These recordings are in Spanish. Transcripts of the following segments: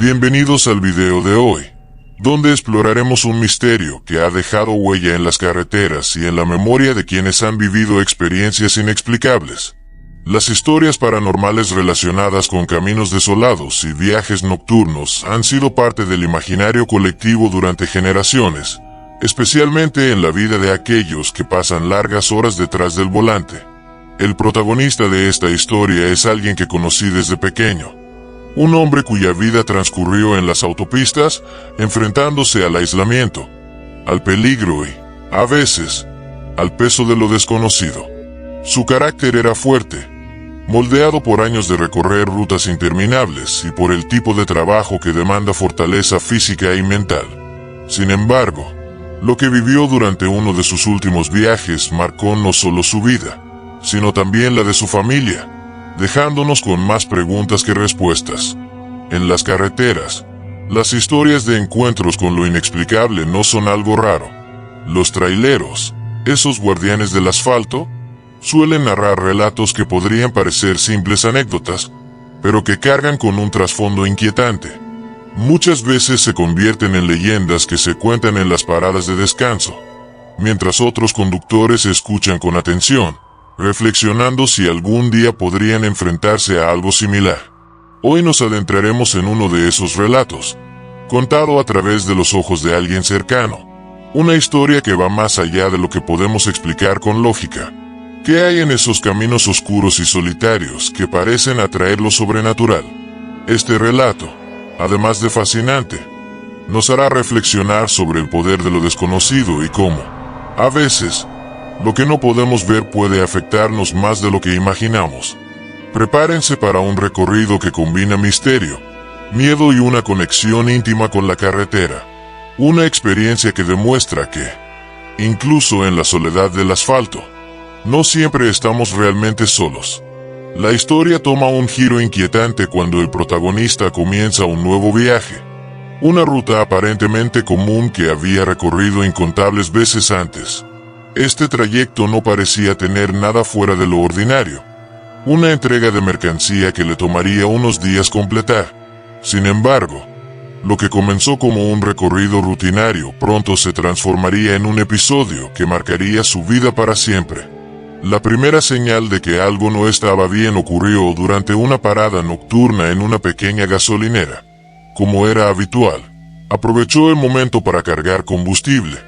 Bienvenidos al video de hoy, donde exploraremos un misterio que ha dejado huella en las carreteras y en la memoria de quienes han vivido experiencias inexplicables. Las historias paranormales relacionadas con caminos desolados y viajes nocturnos han sido parte del imaginario colectivo durante generaciones, especialmente en la vida de aquellos que pasan largas horas detrás del volante. El protagonista de esta historia es alguien que conocí desde pequeño. Un hombre cuya vida transcurrió en las autopistas, enfrentándose al aislamiento, al peligro y, a veces, al peso de lo desconocido. Su carácter era fuerte, moldeado por años de recorrer rutas interminables y por el tipo de trabajo que demanda fortaleza física y mental. Sin embargo, lo que vivió durante uno de sus últimos viajes marcó no solo su vida, sino también la de su familia, dejándonos con más preguntas que respuestas. En las carreteras, las historias de encuentros con lo inexplicable no son algo raro. Los traileros, esos guardianes del asfalto, suelen narrar relatos que podrían parecer simples anécdotas, pero que cargan con un trasfondo inquietante. Muchas veces se convierten en leyendas que se cuentan en las paradas de descanso, mientras otros conductores escuchan con atención, reflexionando si algún día podrían enfrentarse a algo similar. Hoy nos adentraremos en uno de esos relatos, contado a través de los ojos de alguien cercano. Una historia que va más allá de lo que podemos explicar con lógica. ¿Qué hay en esos caminos oscuros y solitarios que parecen atraer lo sobrenatural? Este relato, además de fascinante, nos hará reflexionar sobre el poder de lo desconocido y cómo, a veces, lo que no podemos ver puede afectarnos más de lo que imaginamos. Prepárense para un recorrido que combina misterio, miedo y una conexión íntima con la carretera. Una experiencia que demuestra que, incluso en la soledad del asfalto, no siempre estamos realmente solos. La historia toma un giro inquietante cuando el protagonista comienza un nuevo viaje. Una ruta aparentemente común que había recorrido incontables veces antes. Este trayecto no parecía tener nada fuera de lo ordinario. Una entrega de mercancía que le tomaría unos días completar. Sin embargo, lo que comenzó como un recorrido rutinario pronto se transformaría en un episodio que marcaría su vida para siempre. La primera señal de que algo no estaba bien ocurrió durante una parada nocturna en una pequeña gasolinera. Como era habitual, aprovechó el momento para cargar combustible,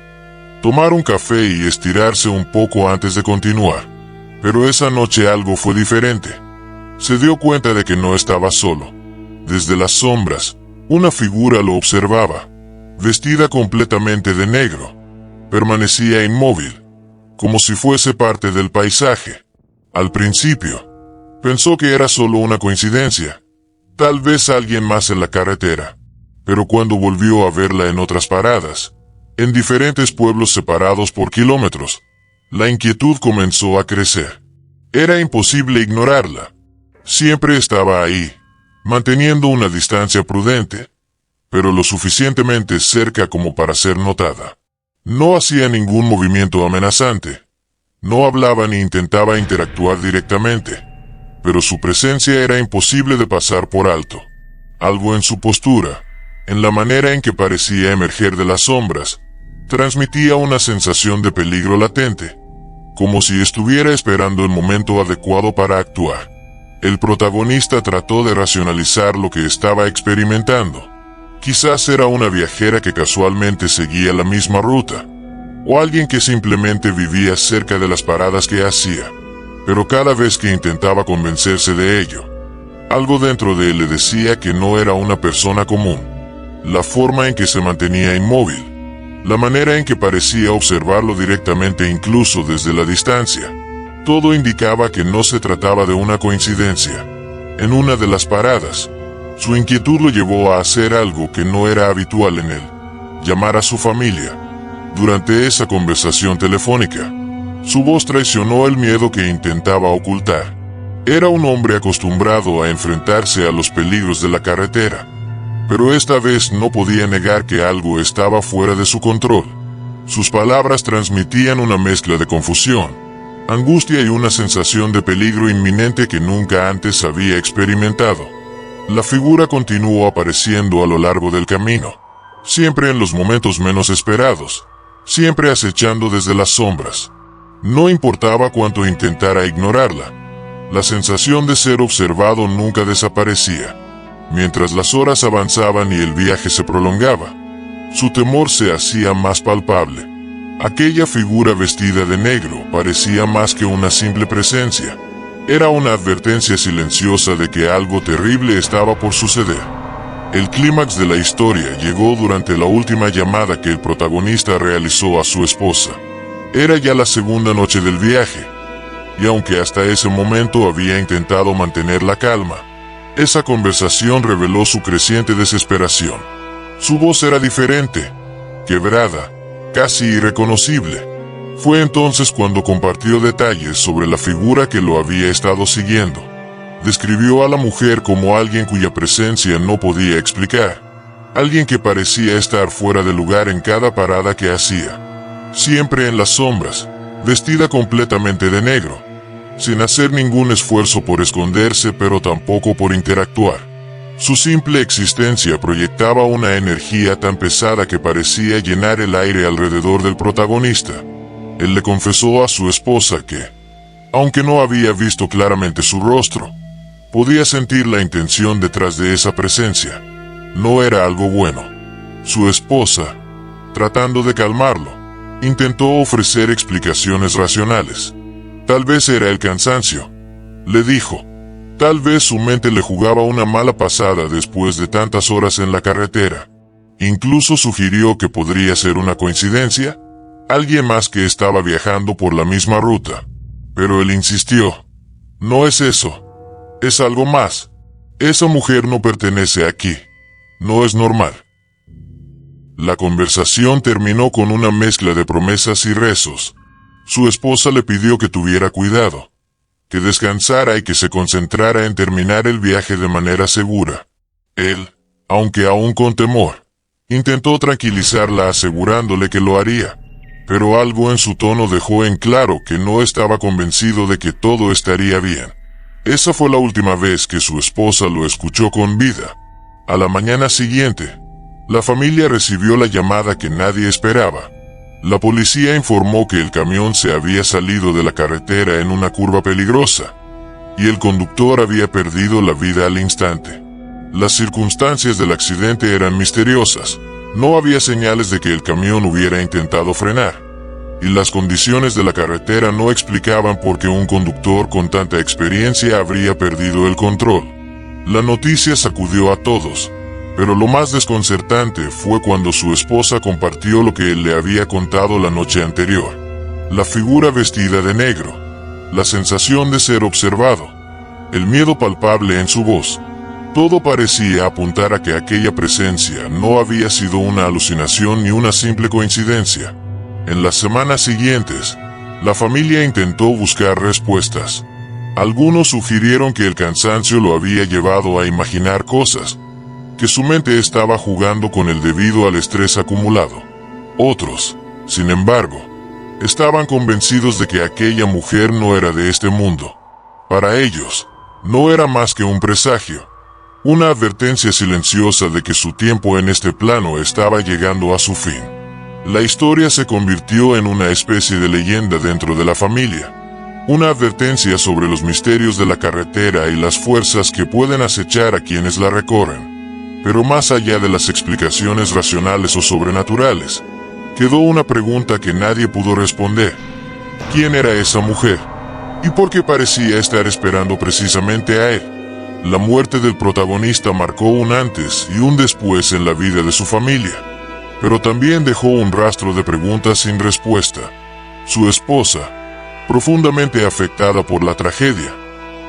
tomar un café y estirarse un poco antes de continuar. Pero esa noche algo fue diferente. Se dio cuenta de que no estaba solo. Desde las sombras, una figura lo observaba, vestida completamente de negro. Permanecía inmóvil, como si fuese parte del paisaje. Al principio, pensó que era solo una coincidencia, tal vez alguien más en la carretera. Pero cuando volvió a verla en otras paradas, en diferentes pueblos separados por kilómetros, la inquietud comenzó a crecer. Era imposible ignorarla. Siempre estaba ahí, manteniendo una distancia prudente, pero lo suficientemente cerca como para ser notada. No hacía ningún movimiento amenazante. No hablaba ni intentaba interactuar directamente, pero su presencia era imposible de pasar por alto. Algo en su postura, en la manera en que parecía emerger de las sombras, transmitía una sensación de peligro latente, como si estuviera esperando el momento adecuado para actuar. El protagonista trató de racionalizar lo que estaba experimentando. Quizás era una viajera que casualmente seguía la misma ruta, o alguien que simplemente vivía cerca de las paradas que hacía. Pero cada vez que intentaba convencerse de ello, algo dentro de él le decía que no era una persona común. La forma en que se mantenía inmóvil, la manera en que parecía observarlo directamente incluso desde la distancia, todo indicaba que no se trataba de una coincidencia. En una de las paradas, su inquietud lo llevó a hacer algo que no era habitual en él: llamar a su familia. Durante esa conversación telefónica, su voz traicionó el miedo que intentaba ocultar. Era un hombre acostumbrado a enfrentarse a los peligros de la carretera, pero esta vez no podía negar que algo estaba fuera de su control. Sus palabras transmitían una mezcla de confusión, angustia y una sensación de peligro inminente que nunca antes había experimentado. La figura continuó apareciendo a lo largo del camino, siempre en los momentos menos esperados, siempre acechando desde las sombras. No importaba cuánto intentara ignorarla, la sensación de ser observado nunca desaparecía. Mientras las horas avanzaban y el viaje se prolongaba, su temor se hacía más palpable. Aquella figura vestida de negro parecía más que una simple presencia. Era una advertencia silenciosa de que algo terrible estaba por suceder. El clímax de la historia llegó durante la última llamada que el protagonista realizó a su esposa. Era ya la segunda noche del viaje, y aunque hasta ese momento había intentado mantener la calma, esa conversación reveló su creciente desesperación. Su voz era diferente, quebrada, casi irreconocible. Fue entonces cuando compartió detalles sobre la figura que lo había estado siguiendo. Describió a la mujer como alguien cuya presencia no podía explicar, alguien que parecía estar fuera de lugar en cada parada que hacía, siempre en las sombras, vestida completamente de negro, sin hacer ningún esfuerzo por esconderse pero tampoco por interactuar. Su simple existencia proyectaba una energía tan pesada que parecía llenar el aire alrededor del protagonista. Él le confesó a su esposa que, aunque no había visto claramente su rostro, podía sentir la intención detrás de esa presencia. No era algo bueno. Su esposa, tratando de calmarlo, intentó ofrecer explicaciones racionales. Tal vez era el cansancio, le dijo. Tal vez su mente le jugaba una mala pasada después de tantas horas en la carretera. Incluso sugirió que podría ser una coincidencia, alguien más que estaba viajando por la misma ruta. Pero él insistió. No es eso. Es algo más. Esa mujer no pertenece aquí. No es normal. La conversación terminó con una mezcla de promesas y rezos. Su esposa le pidió que tuviera cuidado, que descansara y que se concentrara en terminar el viaje de manera segura. Él, aunque aún con temor, intentó tranquilizarla asegurándole que lo haría, pero algo en su tono dejó en claro que no estaba convencido de que todo estaría bien. Esa fue la última vez que su esposa lo escuchó con vida. A la mañana siguiente, la familia recibió la llamada que nadie esperaba. La policía informó que el camión se había salido de la carretera en una curva peligrosa, y el conductor había perdido la vida al instante. Las circunstancias del accidente eran misteriosas. No había señales de que el camión hubiera intentado frenar, y las condiciones de la carretera no explicaban por qué un conductor con tanta experiencia habría perdido el control. La noticia sacudió a todos, pero lo más desconcertante fue cuando su esposa compartió lo que él le había contado la noche anterior. La figura vestida de negro, la sensación de ser observado, el miedo palpable en su voz. Todo parecía apuntar a que aquella presencia no había sido una alucinación ni una simple coincidencia. En las semanas siguientes, la familia intentó buscar respuestas. Algunos sugirieron que el cansancio lo había llevado a imaginar cosas, que su mente estaba jugando con él debido al estrés acumulado. Otros, sin embargo, estaban convencidos de que aquella mujer no era de este mundo. Para ellos, no era más que un presagio, una advertencia silenciosa de que su tiempo en este plano estaba llegando a su fin. La historia se convirtió en una especie de leyenda dentro de la familia, una advertencia sobre los misterios de la carretera y las fuerzas que pueden acechar a quienes la recorren. Pero más allá de las explicaciones racionales o sobrenaturales, quedó una pregunta que nadie pudo responder. ¿Quién era esa mujer? ¿Y por qué parecía estar esperando precisamente a él? La muerte del protagonista marcó un antes y un después en la vida de su familia, pero también dejó un rastro de preguntas sin respuesta. Su esposa, profundamente afectada por la tragedia,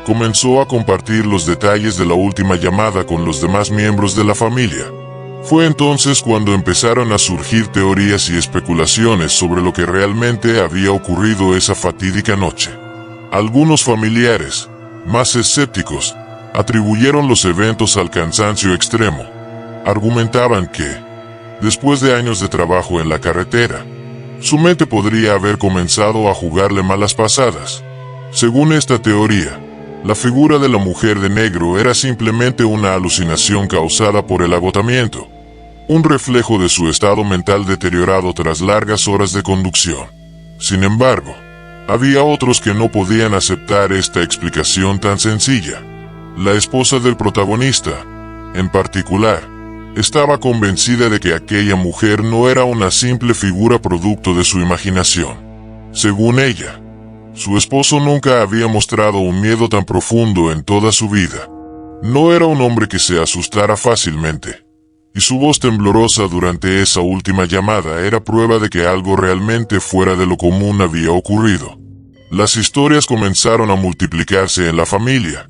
comenzó a compartir los detalles de la última llamada con los demás miembros de la familia. Fue entonces cuando empezaron a surgir teorías y especulaciones sobre lo que realmente había ocurrido esa fatídica noche. Algunos familiares, más escépticos, atribuyeron los eventos al cansancio extremo. Argumentaban que, después de años de trabajo en la carretera, su mente podría haber comenzado a jugarle malas pasadas. Según esta teoría, La figura de la mujer de negro era simplemente una alucinación causada por el agotamiento, un reflejo de su estado mental deteriorado tras largas horas de conducción. Sin embargo, había otros que no podían aceptar esta explicación tan sencilla. La esposa del protagonista, en particular, estaba convencida de que aquella mujer no era una simple figura producto de su imaginación. Según ella, su esposo nunca había mostrado un miedo tan profundo en toda su vida. No era un hombre que se asustara fácilmente, y su voz temblorosa durante esa última llamada era prueba de que algo realmente fuera de lo común había ocurrido. Las historias comenzaron a multiplicarse en la familia,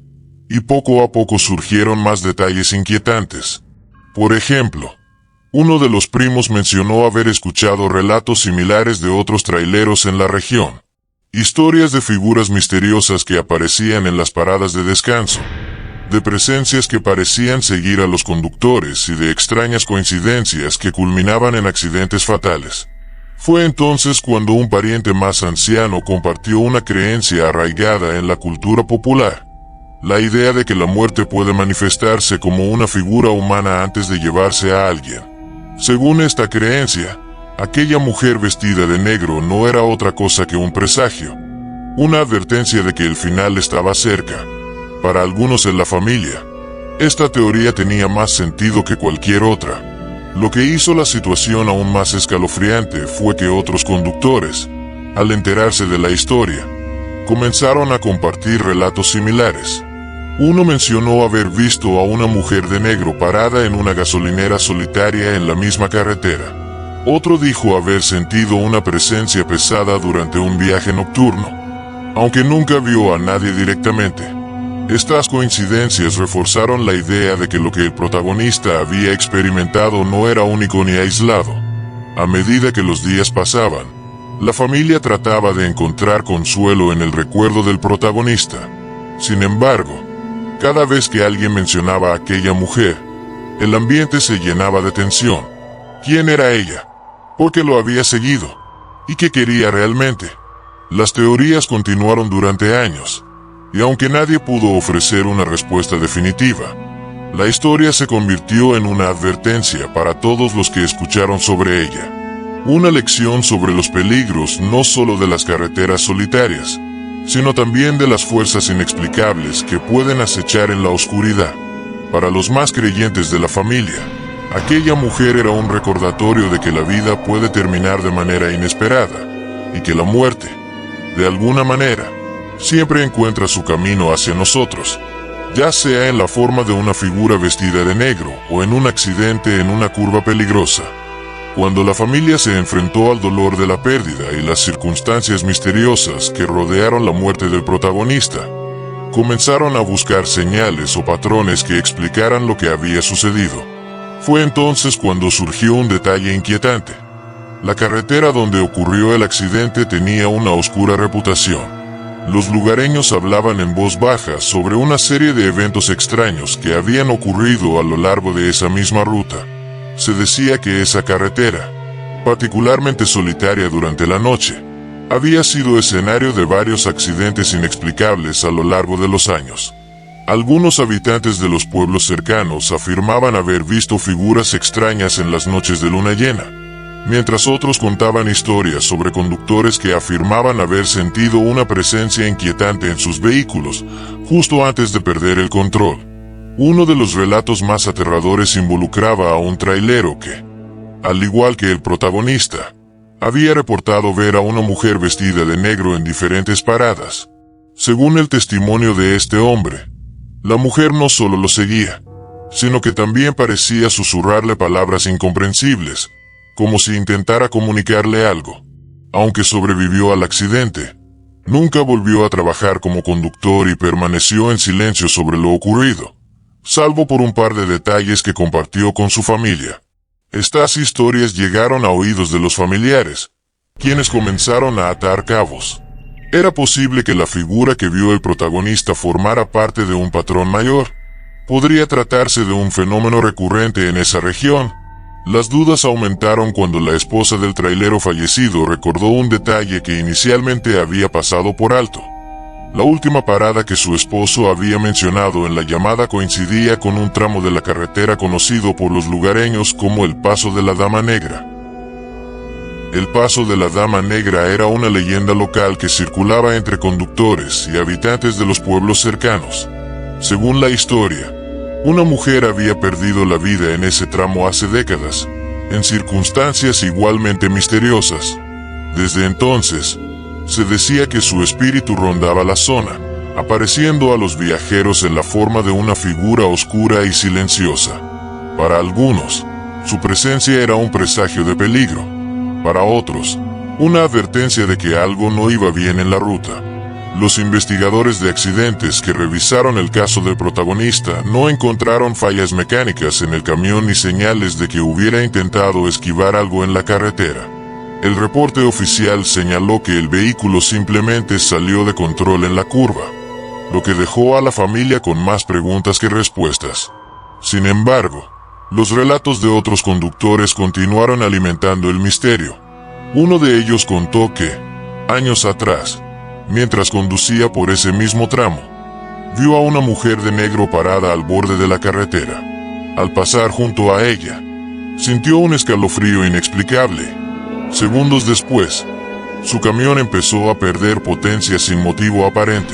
y poco a poco surgieron más detalles inquietantes. Por ejemplo, uno de los primos mencionó haber escuchado relatos similares de otros traileros en la región. Historias de figuras misteriosas que aparecían en las paradas de descanso, de presencias que parecían seguir a los conductores y de extrañas coincidencias que culminaban en accidentes fatales. Fue entonces cuando un pariente más anciano compartió una creencia arraigada en la cultura popular: la idea de que la muerte puede manifestarse como una figura humana antes de llevarse a alguien. Según esta creencia, aquella mujer vestida de negro no era otra cosa que un presagio, una advertencia de que el final estaba cerca. Para algunos en la familia, esta teoría tenía más sentido que cualquier otra. Lo que hizo la situación aún más escalofriante fue que otros conductores, al enterarse de la historia, comenzaron a compartir relatos similares. Uno mencionó haber visto a una mujer de negro parada en una gasolinera solitaria en la misma carretera. Otro dijo haber sentido una presencia pesada durante un viaje nocturno, aunque nunca vio a nadie directamente. Estas coincidencias reforzaron la idea de que lo que el protagonista había experimentado no era único ni aislado. A medida que los días pasaban, la familia trataba de encontrar consuelo en el recuerdo del protagonista. Sin embargo, cada vez que alguien mencionaba a aquella mujer, el ambiente se llenaba de tensión. ¿Quién era ella? ¿Por qué lo había seguido? ¿Y qué quería realmente? Las teorías continuaron durante años, y aunque nadie pudo ofrecer una respuesta definitiva, la historia se convirtió en una advertencia para todos los que escucharon sobre ella. Una lección sobre los peligros no solo de las carreteras solitarias, sino también de las fuerzas inexplicables que pueden acechar en la oscuridad. Para los más creyentes de la familia, aquella mujer era un recordatorio de que la vida puede terminar de manera inesperada, y que la muerte, de alguna manera, siempre encuentra su camino hacia nosotros, ya sea en la forma de una figura vestida de negro o en un accidente en una curva peligrosa. Cuando la familia se enfrentó al dolor de la pérdida y las circunstancias misteriosas que rodearon la muerte del protagonista, comenzaron a buscar señales o patrones que explicaran lo que había sucedido. Fue entonces cuando surgió un detalle inquietante. La carretera donde ocurrió el accidente tenía una oscura reputación. Los lugareños hablaban en voz baja sobre una serie de eventos extraños que habían ocurrido a lo largo de esa misma ruta. Se decía que esa carretera, particularmente solitaria durante la noche, había sido escenario de varios accidentes inexplicables a lo largo de los años. Algunos habitantes de los pueblos cercanos afirmaban haber visto figuras extrañas en las noches de luna llena, mientras otros contaban historias sobre conductores que afirmaban haber sentido una presencia inquietante en sus vehículos justo antes de perder el control. Uno de los relatos más aterradores involucraba a un trailero que, al igual que el protagonista, había reportado ver a una mujer vestida de negro en diferentes paradas. Según el testimonio de este hombre, la mujer no solo lo seguía, sino que también parecía susurrarle palabras incomprensibles, como si intentara comunicarle algo. Aunque sobrevivió al accidente, nunca volvió a trabajar como conductor y permaneció en silencio sobre lo ocurrido, salvo por un par de detalles que compartió con su familia. Estas historias llegaron a oídos de los familiares, quienes comenzaron a atar cabos. Era posible que la figura que vio el protagonista formara parte de un patrón mayor. Podría tratarse de un fenómeno recurrente en esa región. Las dudas aumentaron cuando la esposa del trailero fallecido recordó un detalle que inicialmente había pasado por alto. La última parada que su esposo había mencionado en la llamada coincidía con un tramo de la carretera conocido por los lugareños como el Paso de la Dama Negra. El Paso de la Dama Negra era una leyenda local que circulaba entre conductores y habitantes de los pueblos cercanos. Según la historia, una mujer había perdido la vida en ese tramo hace décadas, en circunstancias igualmente misteriosas. Desde entonces, se decía que su espíritu rondaba la zona, apareciendo a los viajeros en la forma de una figura oscura y silenciosa. Para algunos, su presencia era un presagio de peligro. Para otros, una advertencia de que algo no iba bien en la ruta. Los investigadores de accidentes que revisaron el caso del protagonista no encontraron fallas mecánicas en el camión ni señales de que hubiera intentado esquivar algo en la carretera. El reporte oficial señaló que el vehículo simplemente salió de control en la curva, lo que dejó a la familia con más preguntas que respuestas. Sin embargo, los relatos de otros conductores continuaron alimentando el misterio. Uno de ellos contó que, años atrás, mientras conducía por ese mismo tramo, vio a una mujer de negro parada al borde de la carretera. Al pasar junto a ella, sintió un escalofrío inexplicable. Segundos después, su camión empezó a perder potencia sin motivo aparente.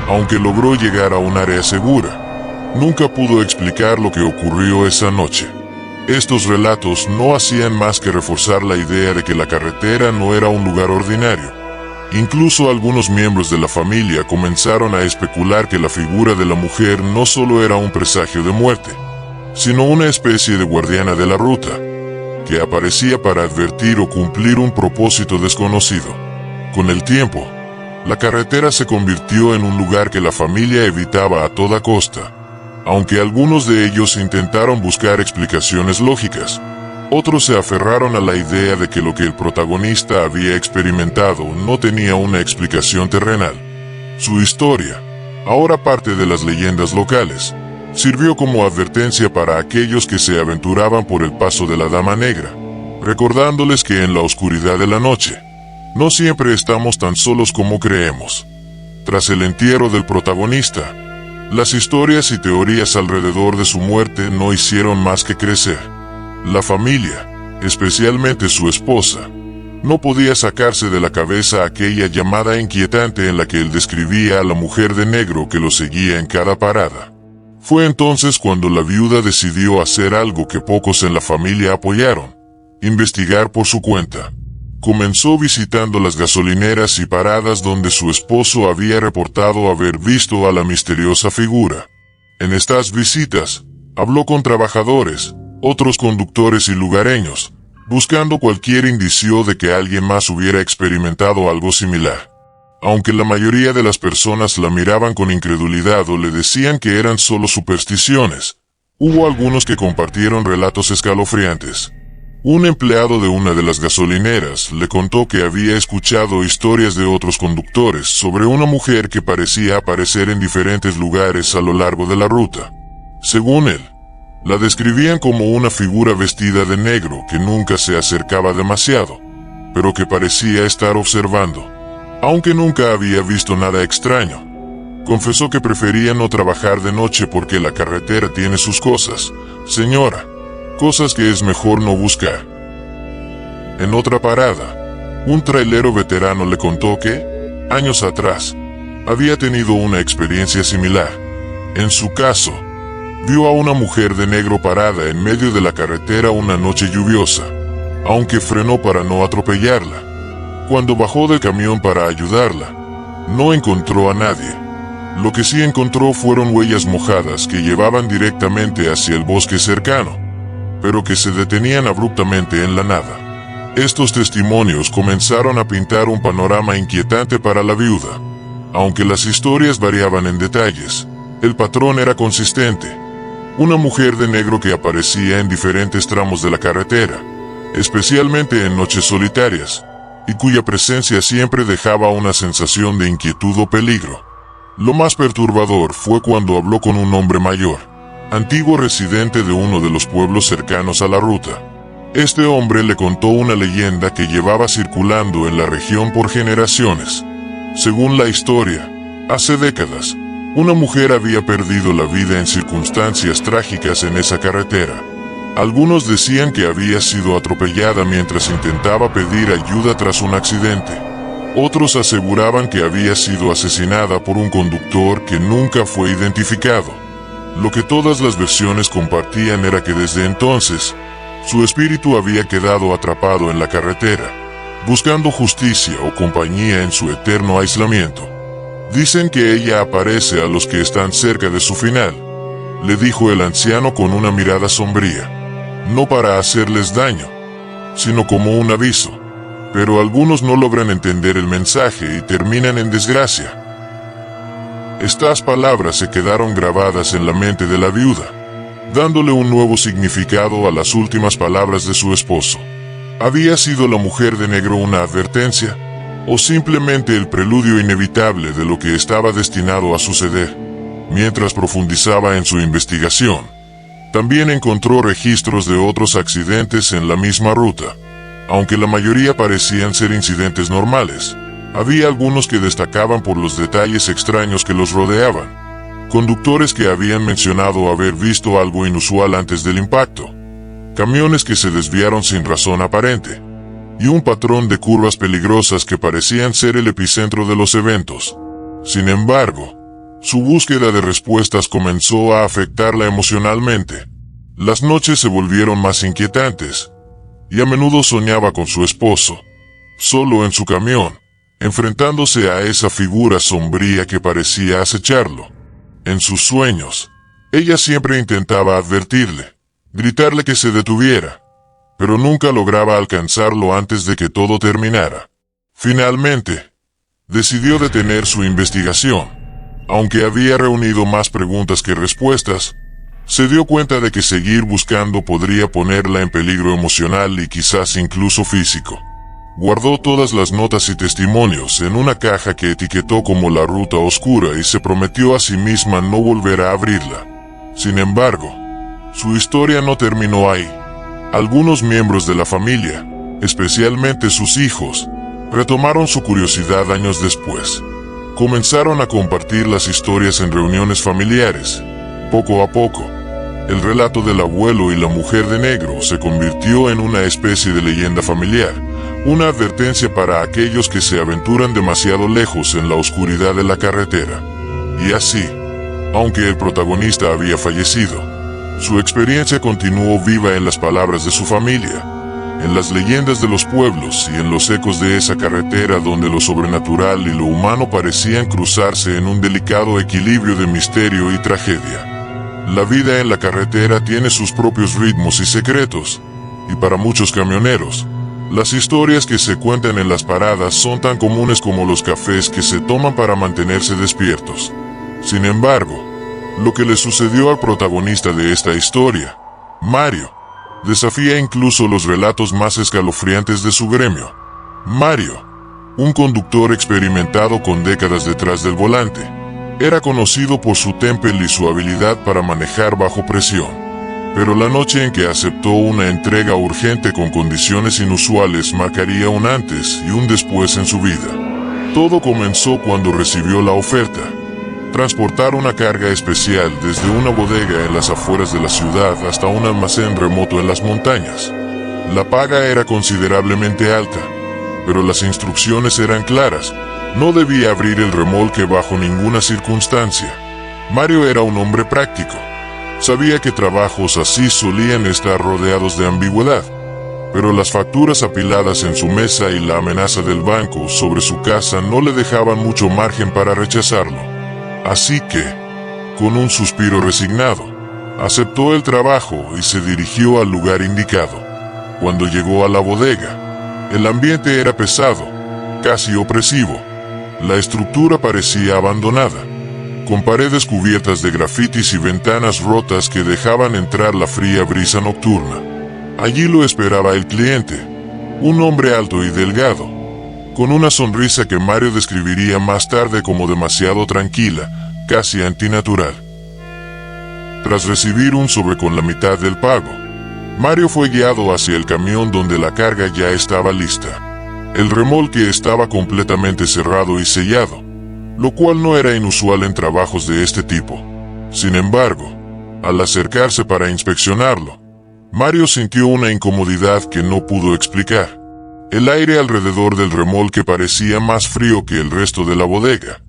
Aunque logró llegar a un área segura, nunca pudo explicar lo que ocurrió esa noche. Estos relatos no hacían más que reforzar la idea de que la carretera no era un lugar ordinario. Incluso algunos miembros de la familia comenzaron a especular que la figura de la mujer no solo era un presagio de muerte, sino una especie de guardiana de la ruta, que aparecía para advertir o cumplir un propósito desconocido. Con el tiempo, la carretera se convirtió en un lugar que la familia evitaba a toda costa. Aunque algunos de ellos intentaron buscar explicaciones lógicas, otros se aferraron a la idea de que lo que el protagonista había experimentado no tenía una explicación terrenal. Su historia, ahora parte de las leyendas locales, sirvió como advertencia para aquellos que se aventuraban por el Paso de la Dama Negra, recordándoles que en la oscuridad de la noche, no siempre estamos tan solos como creemos. Tras el entierro del protagonista, las historias y teorías alrededor de su muerte no hicieron más que crecer. La familia, especialmente su esposa, no podía sacarse de la cabeza aquella llamada inquietante en la que él describía a la mujer de negro que lo seguía en cada parada. Fue entonces cuando la viuda decidió hacer algo que pocos en la familia apoyaron: investigar por su cuenta. Comenzó visitando las gasolineras y paradas donde su esposo había reportado haber visto a la misteriosa figura. En estas visitas, habló con trabajadores, otros conductores y lugareños, buscando cualquier indicio de que alguien más hubiera experimentado algo similar. Aunque la mayoría de las personas la miraban con incredulidad o le decían que eran solo supersticiones, hubo algunos que compartieron relatos escalofriantes. Un empleado de una de las gasolineras le contó que había escuchado historias de otros conductores sobre una mujer que parecía aparecer en diferentes lugares a lo largo de la ruta. Según él, la describían como una figura vestida de negro que nunca se acercaba demasiado, pero que parecía estar observando. Aunque nunca había visto nada extraño, confesó que prefería no trabajar de noche porque la carretera tiene sus cosas, señora, cosas que es mejor no buscar. En otra parada, un trailero veterano le contó que, años atrás, había tenido una experiencia similar. En su caso, vio a una mujer de negro parada en medio de la carretera una noche lluviosa, aunque frenó para no atropellarla. Cuando bajó del camión para ayudarla, no encontró a nadie. Lo que sí encontró fueron huellas mojadas que llevaban directamente hacia el bosque cercano, pero que se detenían abruptamente en la nada. Estos testimonios comenzaron a pintar un panorama inquietante para la viuda. Aunque las historias variaban en detalles, el patrón era consistente: una mujer de negro que aparecía en diferentes tramos de la carretera, especialmente en noches solitarias, y cuya presencia siempre dejaba una sensación de inquietud o peligro. Lo más perturbador fue cuando habló con un hombre mayor, antiguo residente de uno de los pueblos cercanos a la ruta. Este hombre le contó una leyenda que llevaba circulando en la región por generaciones. Según la historia, Hace décadas, una mujer había perdido la vida en circunstancias trágicas en esa carretera. Algunos decían que había sido atropellada mientras intentaba pedir ayuda tras un accidente. Otros aseguraban que había sido asesinada por un conductor que nunca fue identificado. Lo que todas las versiones compartían era que desde entonces, su espíritu había quedado atrapado en la carretera, buscando justicia o compañía en su eterno aislamiento. Dicen que ella aparece a los que están cerca de su final, le dijo el anciano con una mirada sombría. No para hacerles daño, sino como un aviso. Pero algunos no logran entender el mensaje y terminan en desgracia. Estas palabras se quedaron grabadas en la mente de la viuda, dándole un nuevo significado a las últimas palabras de su esposo. ¿Había sido la mujer de negro una advertencia, o simplemente el preludio inevitable de lo que estaba destinado a suceder? Mientras profundizaba en su investigación, también encontró registros de otros accidentes en la misma ruta. Aunque la mayoría parecían ser incidentes normales, había algunos que destacaban por los detalles extraños que los rodeaban. Conductores que habían mencionado haber visto algo inusual antes del impacto, camiones que se desviaron sin razón aparente, y un patrón de curvas peligrosas que parecían ser el epicentro de los eventos. Sin embargo, su búsqueda de respuestas comenzó a afectarla emocionalmente. Las noches se volvieron más inquietantes, y a menudo soñaba con su esposo, solo en su camión, enfrentándose a esa figura sombría que parecía acecharlo. En sus sueños, ella siempre intentaba advertirle, gritarle que se detuviera, pero nunca lograba alcanzarlo antes de que todo terminara. Finalmente, decidió detener su investigación. Aunque había reunido más preguntas que respuestas, se dio cuenta de que seguir buscando podría ponerla en peligro emocional y quizás incluso físico. Guardó todas las notas y testimonios en una caja que etiquetó como la ruta oscura y se prometió a sí misma no volver a abrirla. Sin embargo, su historia no terminó ahí. Algunos miembros de la familia, especialmente sus hijos, retomaron su curiosidad años después. Comenzaron a compartir las historias en reuniones familiares. Poco a poco, el relato del abuelo y la mujer de negro se convirtió en una especie de leyenda familiar, una advertencia para aquellos que se aventuran demasiado lejos en la oscuridad de la carretera. Y así, aunque el protagonista había fallecido, su experiencia continuó viva en las palabras de su familia, en las leyendas de los pueblos y en los ecos de esa carretera donde lo sobrenatural y lo humano parecían cruzarse en un delicado equilibrio de misterio y tragedia. La vida en la carretera tiene sus propios ritmos y secretos, y para muchos camioneros, las historias que se cuentan en las paradas son tan comunes como los cafés que se toman para mantenerse despiertos. Sin embargo, lo que le sucedió al protagonista de esta historia, Mario, desafía incluso los relatos más escalofriantes de su gremio. Mario, un conductor experimentado con décadas detrás del volante, era conocido por su temple y su habilidad para manejar bajo presión. Pero la noche en que aceptó una entrega urgente con condiciones inusuales marcaría un antes y un después en su vida. Todo comenzó cuando recibió la oferta: transportar una carga especial desde una bodega en las afueras de la ciudad hasta un almacén remoto en las montañas. La paga era considerablemente alta, pero las instrucciones eran claras: no debía abrir el remolque bajo ninguna circunstancia. Mario era un hombre práctico. Sabía que trabajos así solían estar rodeados de ambigüedad, pero las facturas apiladas en su mesa y la amenaza del banco sobre su casa no le dejaban mucho margen para rechazarlo. Así que, con un suspiro resignado, aceptó el trabajo y se dirigió al lugar indicado. Cuando llegó a la bodega, el ambiente era pesado, casi opresivo. La estructura parecía abandonada, con paredes cubiertas de grafitis y ventanas rotas que dejaban entrar la fría brisa nocturna. Allí lo esperaba el cliente, un hombre alto y delgado, con una sonrisa que Mario describiría más tarde como demasiado tranquila, casi antinatural. Tras recibir un sobre con la mitad del pago, Mario fue guiado hacia el camión donde la carga ya estaba lista. El remolque estaba completamente cerrado y sellado, lo cual no era inusual en trabajos de este tipo. Sin embargo, al acercarse para inspeccionarlo, Mario sintió una incomodidad que no pudo explicar. El aire alrededor del remolque parecía más frío que el resto de la bodega,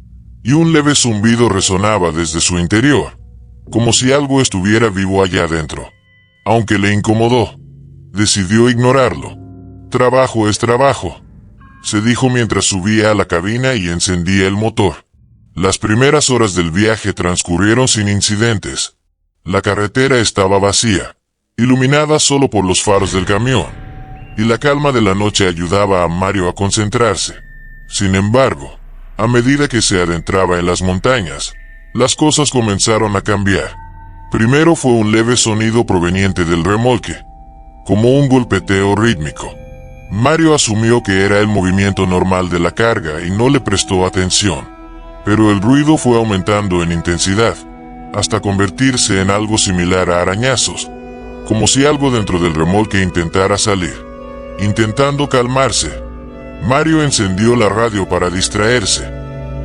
y un leve zumbido resonaba desde su interior, como si algo estuviera vivo allá adentro. Aunque le incomodó, decidió ignorarlo. Trabajo es trabajo, se dijo mientras subía a la cabina y encendía el motor. Las primeras horas del viaje transcurrieron sin incidentes. La carretera estaba vacía, iluminada solo por los faros del camión, y la calma de la noche ayudaba a Mario a concentrarse. Sin embargo, a medida que se adentraba en las montañas, las cosas comenzaron a cambiar. Primero fue un leve sonido proveniente del remolque, como un golpeteo rítmico. Mario asumió que era el movimiento normal de la carga y no le prestó atención. Pero el ruido fue aumentando en intensidad, hasta convertirse en algo similar a arañazos, como si algo dentro del remolque intentara salir. Intentando calmarse, Mario encendió la radio para distraerse,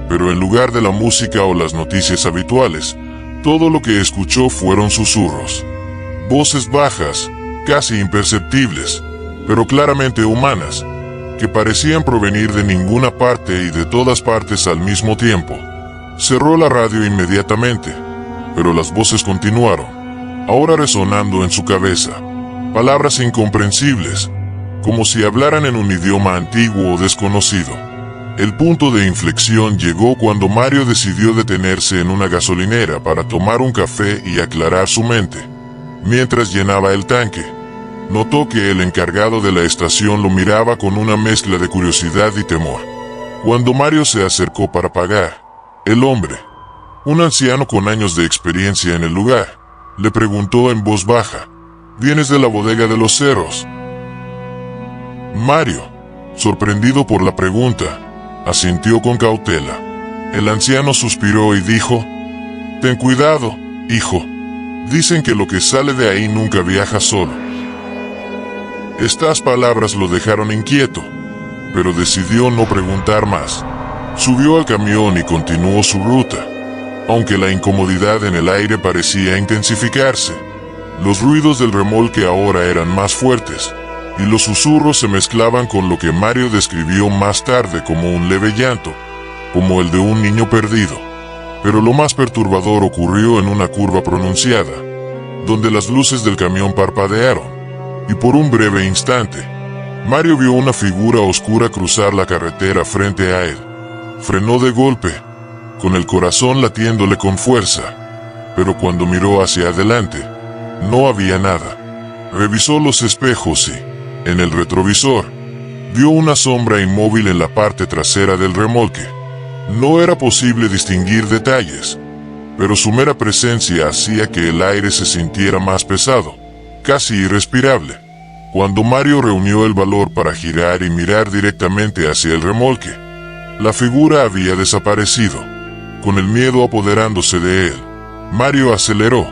pero en lugar de la música o las noticias habituales, todo lo que escuchó fueron susurros. Voces bajas, casi imperceptibles, pero claramente humanas, que parecían provenir de ninguna parte y de todas partes al mismo tiempo. Cerró la radio inmediatamente, pero las voces continuaron, ahora resonando en su cabeza. Palabras incomprensibles, como si hablaran en un idioma antiguo o desconocido. El punto de inflexión llegó cuando Mario decidió detenerse en una gasolinera para tomar un café y aclarar su mente. Mientras llenaba el tanque, notó que el encargado de la estación lo miraba con una mezcla de curiosidad y temor. Cuando Mario se acercó para pagar, el hombre, un anciano con años de experiencia en el lugar, le preguntó en voz baja: «¿Vienes de la bodega de los Cerros?». Mario, sorprendido por la pregunta, asintió con cautela. El anciano suspiró y dijo: «Ten cuidado, hijo. Dicen que lo que sale de ahí nunca viaja solo». Estas palabras lo dejaron inquieto, pero decidió no preguntar más. Subió al camión y continuó su ruta. Aunque la incomodidad en el aire parecía intensificarse, los ruidos del remolque ahora eran más fuertes, y los susurros se mezclaban con lo que Mario describió más tarde como un leve llanto, como el de un niño perdido. Pero lo más perturbador ocurrió en una curva pronunciada, donde las luces del camión parpadearon, y por un breve instante, Mario vio una figura oscura cruzar la carretera frente a él. Frenó de golpe, con el corazón latiéndole con fuerza, pero cuando miró hacia adelante, no había nada. Revisó los espejos y, en el retrovisor, vio una sombra inmóvil en la parte trasera del remolque. No era posible distinguir detalles, pero su mera presencia hacía que el aire se sintiera más pesado, casi irrespirable. Cuando Mario reunió el valor para girar y mirar directamente hacia el remolque, la figura había desaparecido. Con el miedo apoderándose de él, Mario aceleró,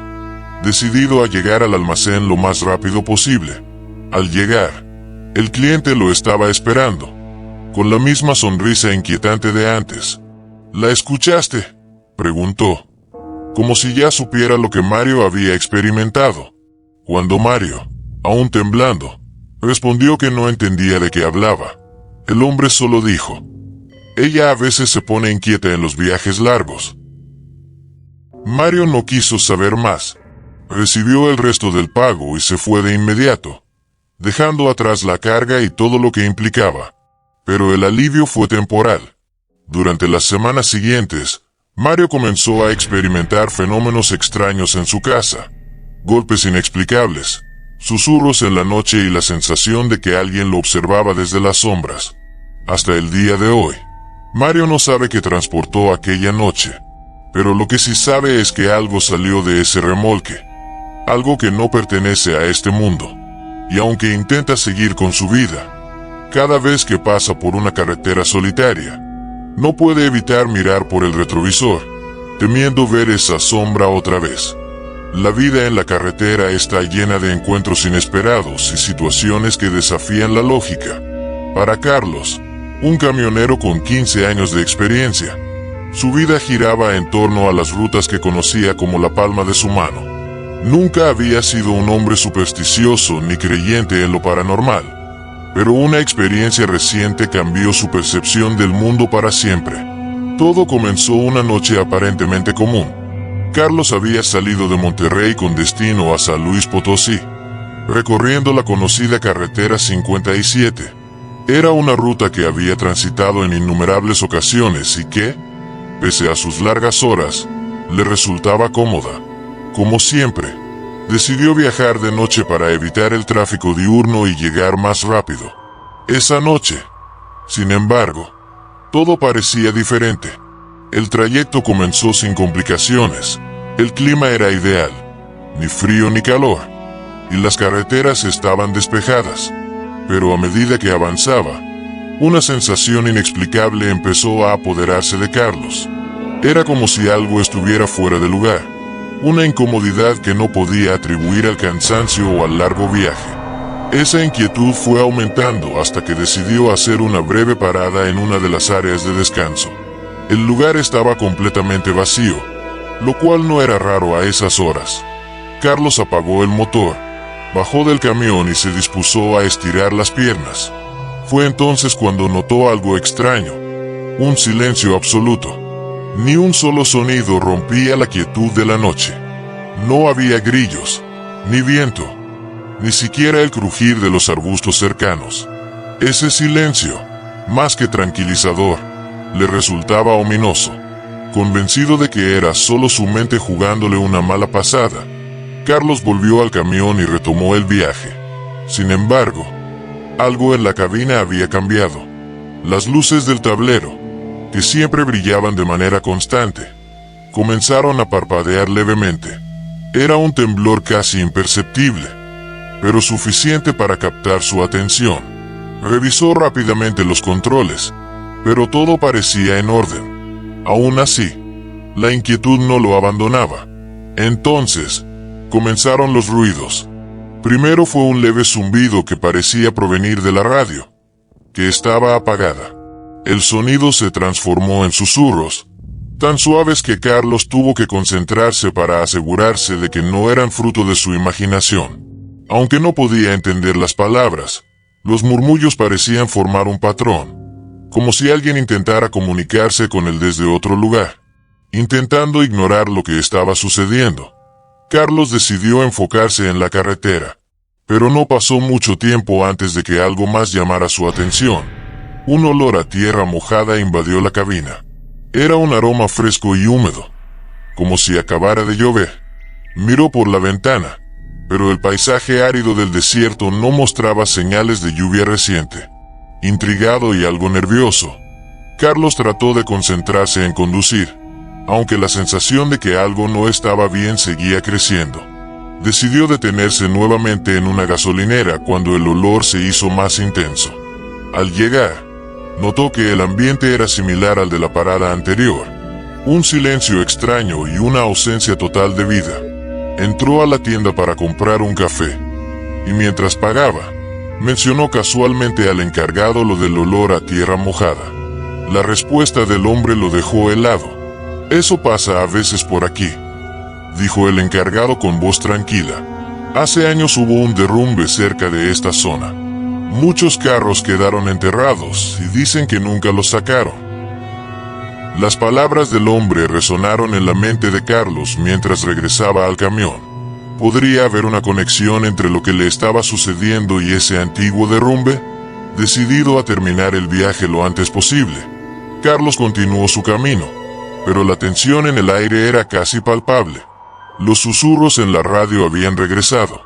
decidido a llegar al almacén lo más rápido posible. Al llegar, el cliente lo estaba esperando, con la misma sonrisa inquietante de antes. «¿La escuchaste?», preguntó, como si ya supiera lo que Mario había experimentado. Cuando Mario, aún temblando, respondió que no entendía de qué hablaba, el hombre solo dijo: «Ella a veces se pone inquieta en los viajes largos». Mario no quiso saber más. Recibió el resto del pago y se fue de inmediato, dejando atrás la carga y todo lo que implicaba. Pero el alivio fue temporal. Durante las semanas siguientes, Mario comenzó a experimentar fenómenos extraños en su casa. Golpes inexplicables, susurros en la noche y la sensación de que alguien lo observaba desde las sombras. Hasta el día de hoy, Mario no sabe qué transportó aquella noche, pero lo que sí sabe es que algo salió de ese remolque, algo que no pertenece a este mundo, y aunque intenta seguir con su vida, cada vez que pasa por una carretera solitaria, no puede evitar mirar por el retrovisor, temiendo ver esa sombra otra vez. La vida en la carretera está llena de encuentros inesperados y situaciones que desafían la lógica. Para Carlos, un camionero con 15 años de experiencia, Su vida giraba en torno a las rutas que conocía como la palma de su mano. Nunca había sido un hombre supersticioso ni creyente en lo paranormal, pero una experiencia reciente cambió su percepción del mundo para siempre. Todo comenzó una noche aparentemente común. Carlos había salido de Monterrey con destino a San Luis Potosí, recorriendo la conocida carretera 57. Era una ruta que había transitado en innumerables ocasiones y que, pese a sus largas horas, le resultaba cómoda. Como siempre, decidió viajar de noche para evitar el tráfico diurno y llegar más rápido. Esa noche, sin embargo, todo parecía diferente. El trayecto comenzó sin complicaciones. El clima era ideal, ni frío ni calor, y las carreteras estaban despejadas. Pero a medida que avanzaba, una sensación inexplicable empezó a apoderarse de Carlos. Era como si algo estuviera fuera de lugar, una incomodidad que no podía atribuir al cansancio o al largo viaje. Esa inquietud fue aumentando hasta que decidió hacer una breve parada en una de las áreas de descanso. El lugar estaba completamente vacío, lo cual no era raro a esas horas. Carlos apagó el motor, bajó del camión y se dispuso a estirar las piernas. Fue entonces cuando notó algo extraño, un silencio absoluto. Ni un solo sonido rompía la quietud de la noche. No había grillos, ni viento, ni siquiera el crujir de los arbustos cercanos. Ese silencio, más que tranquilizador, le resultaba ominoso. Convencido de que era solo su mente jugándole una mala pasada, Carlos volvió al camión y retomó el viaje. Sin embargo, algo en la cabina había cambiado. Las luces del tablero, que siempre brillaban de manera constante, comenzaron a parpadear levemente. Era un temblor casi imperceptible, pero suficiente para captar su atención. Revisó rápidamente los controles, pero todo parecía en orden. Aún así, la inquietud no lo abandonaba. Entonces, comenzaron los ruidos. Primero fue un leve zumbido que parecía provenir de la radio, que estaba apagada. El sonido se transformó en susurros, tan suaves que Carlos tuvo que concentrarse para asegurarse de que no eran fruto de su imaginación. Aunque no podía entender las palabras, los murmullos parecían formar un patrón, como si alguien intentara comunicarse con él desde otro lugar. Intentando ignorar lo que estaba sucediendo, Carlos decidió enfocarse en la carretera, pero no pasó mucho tiempo antes de que algo más llamara su atención. Un olor a tierra mojada invadió la cabina. Era un aroma fresco y húmedo, como si acabara de llover. Miró por la ventana, pero el paisaje árido del desierto no mostraba señales de lluvia reciente. Intrigado y algo nervioso, Carlos trató de concentrarse en conducir, aunque la sensación de que algo no estaba bien seguía creciendo. Decidió detenerse nuevamente en una gasolinera cuando el olor se hizo más intenso. Al llegar, notó que el ambiente era similar al de la parada anterior. Un silencio extraño y una ausencia total de vida. Entró a la tienda para comprar un café, y mientras pagaba, mencionó casualmente al encargado lo del olor a tierra mojada. La respuesta del hombre lo dejó helado. «Eso pasa a veces por aquí», dijo el encargado con voz tranquila. «Hace años hubo un derrumbe cerca de esta zona. Muchos carros quedaron enterrados y dicen que nunca los sacaron». Las palabras del hombre resonaron en la mente de Carlos mientras regresaba al camión. ¿Podría haber una conexión entre lo que le estaba sucediendo y ese antiguo derrumbe? Decidido a terminar el viaje lo antes posible, Carlos continuó su camino, pero la tensión en el aire era casi palpable. Los susurros en la radio habían regresado,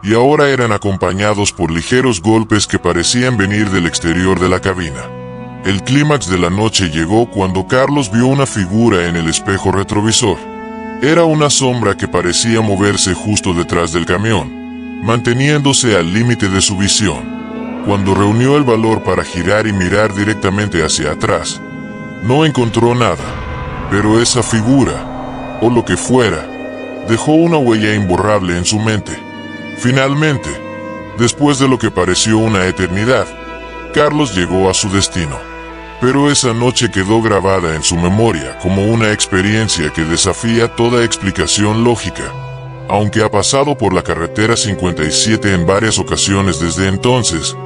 y ahora eran acompañados por ligeros golpes que parecían venir del exterior de la cabina. El clímax de la noche llegó cuando Carlos vio una figura en el espejo retrovisor. Era una sombra que parecía moverse justo detrás del camión, manteniéndose al límite de su visión. Cuando reunió el valor para girar y mirar directamente hacia atrás, no encontró nada, pero esa figura, o lo que fuera, dejó una huella imborrable en su mente. Finalmente, después de lo que pareció una eternidad, Carlos llegó a su destino. pero esa noche quedó grabada en su memoria como una experiencia que desafía toda explicación lógica. Aunque ha pasado por la carretera 57 en varias ocasiones desde entonces,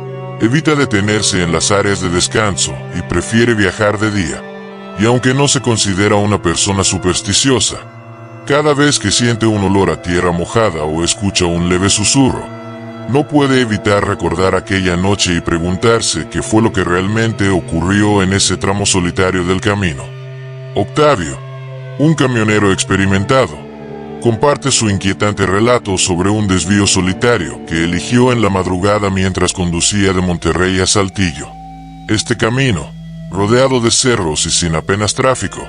evita detenerse en las áreas de descanso y prefiere viajar de día. Y aunque no se considera una persona supersticiosa, cada vez que siente un olor a tierra mojada o escucha un leve susurro, no puede evitar recordar aquella noche y preguntarse qué fue lo que realmente ocurrió en ese tramo solitario del camino. Octavio, un camionero experimentado, comparte su inquietante relato sobre un desvío solitario que eligió en la madrugada mientras conducía de Monterrey a Saltillo. Este camino, rodeado de cerros y sin apenas tráfico,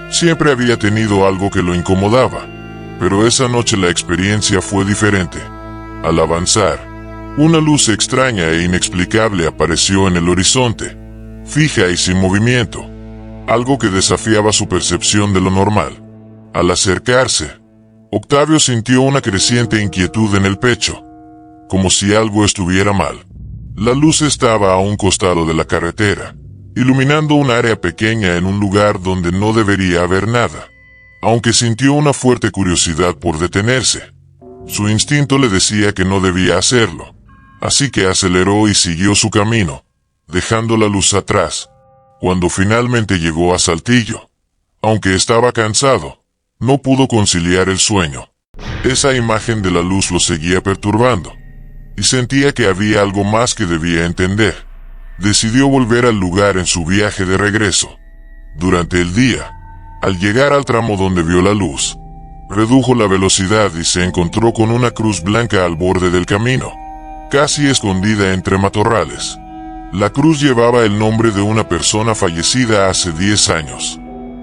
siempre había tenido algo que lo incomodaba, pero esa noche la experiencia fue diferente. Al avanzar, una luz extraña e inexplicable apareció en el horizonte, fija y sin movimiento, algo que desafiaba su percepción de lo normal. Al acercarse, Octavio sintió una creciente inquietud en el pecho, como si algo estuviera mal. La luz estaba a un costado de la carretera, iluminando un área pequeña en un lugar donde no debería haber nada. Aunque sintió una fuerte curiosidad por detenerse, su instinto le decía que no debía hacerlo, así que aceleró y siguió su camino, dejando la luz atrás. Cuando finalmente llegó a Saltillo, aunque estaba cansado, no pudo conciliar el sueño. Esa imagen de la luz lo seguía perturbando, y sentía que había algo más que debía entender. Decidió volver al lugar en su viaje de regreso. Durante el día, al llegar al tramo donde vio la luz, redujo la velocidad y se encontró con una cruz blanca al borde del camino, casi escondida entre matorrales. La cruz llevaba el nombre de una persona fallecida hace 10 años.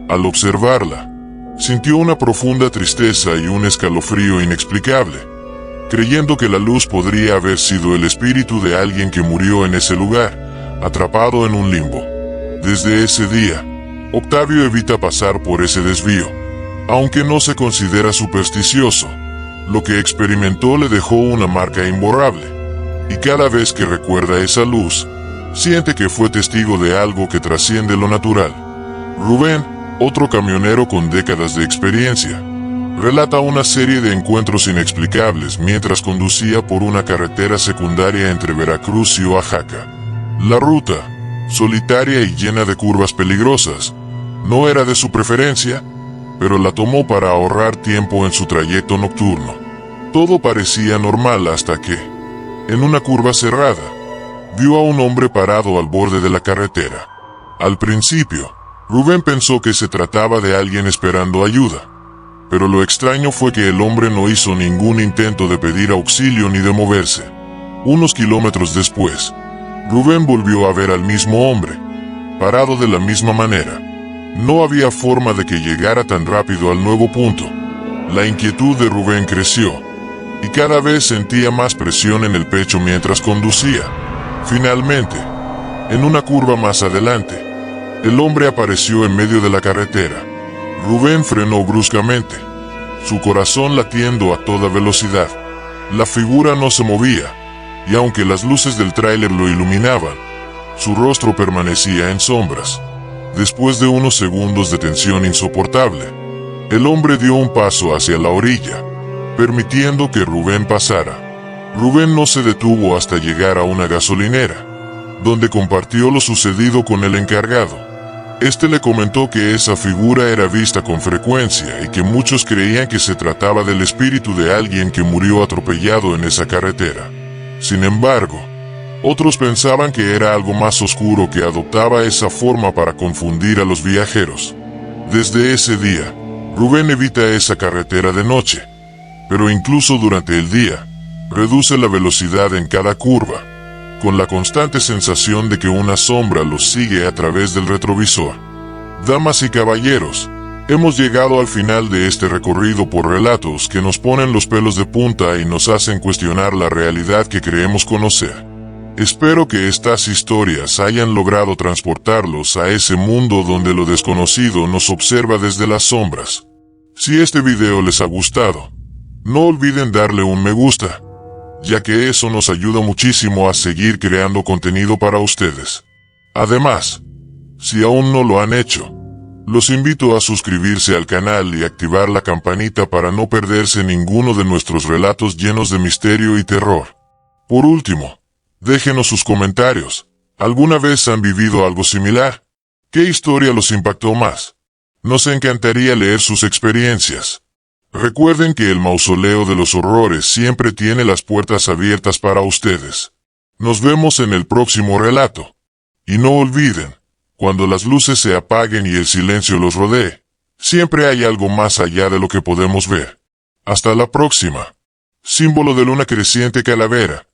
Al observarla, sintió una profunda tristeza y un escalofrío inexplicable, creyendo que la luz podría haber sido el espíritu de alguien que murió en ese lugar, atrapado en un limbo. Desde ese día, Octavio evita pasar por ese desvío. Aunque no se considera supersticioso, lo que experimentó le dejó una marca imborrable, y cada vez que recuerda esa luz, siente que fue testigo de algo que trasciende lo natural. Rubén, otro camionero con décadas de experiencia, relata una serie de encuentros inexplicables mientras conducía por una carretera secundaria entre Veracruz y Oaxaca. La ruta, solitaria y llena de curvas peligrosas, no era de su preferencia, pero la tomó para ahorrar tiempo en su trayecto nocturno. Todo parecía normal hasta que, en una curva cerrada, vio a un hombre parado al borde de la carretera. Al principio, Rubén pensó que se trataba de alguien esperando ayuda, pero lo extraño fue que el hombre no hizo ningún intento de pedir auxilio ni de moverse. Unos kilómetros después, Rubén volvió a ver al mismo hombre, parado de la misma manera. No había forma de que llegara tan rápido al nuevo punto. La inquietud de Rubén creció, y cada vez sentía más presión en el pecho mientras conducía. Finalmente, en una curva más adelante, el hombre apareció en medio de la carretera. Rubén frenó bruscamente, su corazón latiendo a toda velocidad. La figura no se movía, y aunque las luces del tráiler lo iluminaban, su rostro permanecía en sombras. Después de unos segundos de tensión insoportable, el hombre dio un paso hacia la orilla, permitiendo que Rubén pasara. Rubén no se detuvo hasta llegar a una gasolinera, donde compartió lo sucedido con el encargado. Este le comentó que esa figura era vista con frecuencia y que muchos creían que se trataba del espíritu de alguien que murió atropellado en esa carretera. Sin embargo, otros pensaban que era algo más oscuro que adoptaba esa forma para confundir a los viajeros. Desde ese día, Rubén evita esa carretera de noche, pero incluso durante el día, reduce la velocidad en cada curva, con la constante sensación de que una sombra los sigue a través del retrovisor. Damas y caballeros, hemos llegado al final de este recorrido por relatos que nos ponen los pelos de punta y nos hacen cuestionar la realidad que creemos conocer. Espero que estas historias hayan logrado transportarlos a ese mundo donde lo desconocido nos observa desde las sombras. Si este video les ha gustado, no olviden darle un me gusta, ya que eso nos ayuda muchísimo a seguir creando contenido para ustedes. Además, Si aún no lo han hecho, los invito a suscribirse al canal y activar la campanita para no perderse ninguno de nuestros relatos llenos de misterio y terror. Por último, déjenos sus comentarios. ¿Alguna vez han vivido algo similar? ¿Qué historia los impactó más? Nos encantaría leer sus experiencias. Recuerden que el Mausoleo de los Horrores siempre tiene las puertas abiertas para ustedes. Nos vemos en el próximo relato. Y no olviden, cuando las luces se apaguen y el silencio los rodee, siempre hay algo más allá de lo que podemos ver. Hasta la próxima. Símbolo de luna creciente calavera.